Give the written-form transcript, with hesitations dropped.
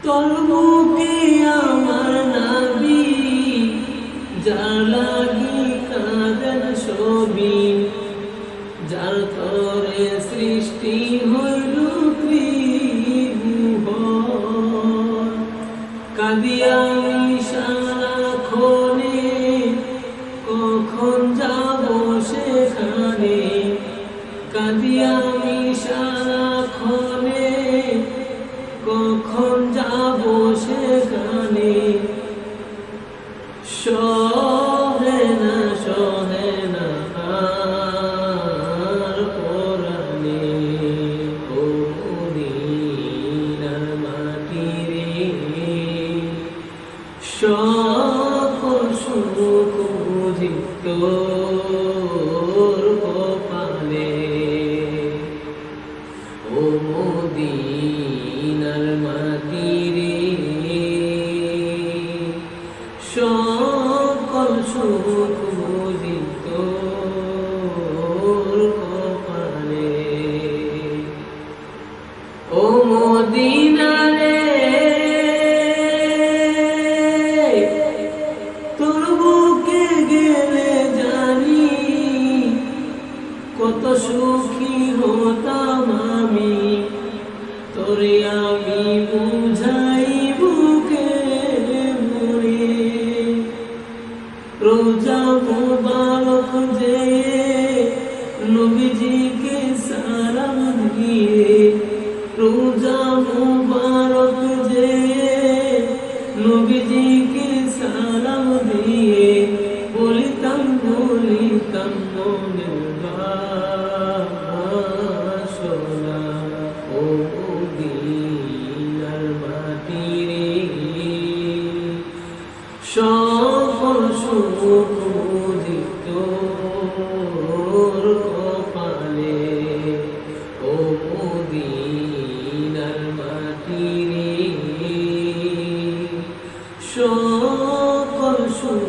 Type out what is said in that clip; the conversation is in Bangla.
তোর বুকে আমার নবী, যার লাগি কাঁদেন ছবি, যার তরে সৃষ্টি হইল ত্রিভুবন। কাঁদি আমি সারাক্ষণে, কখন যাব সেখানে। কাঁদি আমি সারাক্ষণে, কখন যাব সেখানে। সহে না আর পরাণে, ও মদিনার মাটি রে। সকল সুখ বুঝি তোর কপালে, ও মদিনার মাটি রে। সকল সুখ বুঝি তোর কপালে, ও মদিনা রে। তোর বুকে গেলে জানি কত সুখী হতাম আমি। তোরে আমি বুঝাই বুকে মরে, রোজা মুবারক যে নবীজিকে সালাম দিয়ে। রোজা মুবারক যে নবীজিকে সালাম দিয়ে। বলিতাম মনের বাসনা, ও মদিনার মাটি রে। সকল সুখ বুঝি তোর কপালে, ও মদিনার মাটি রে। সকল সুখ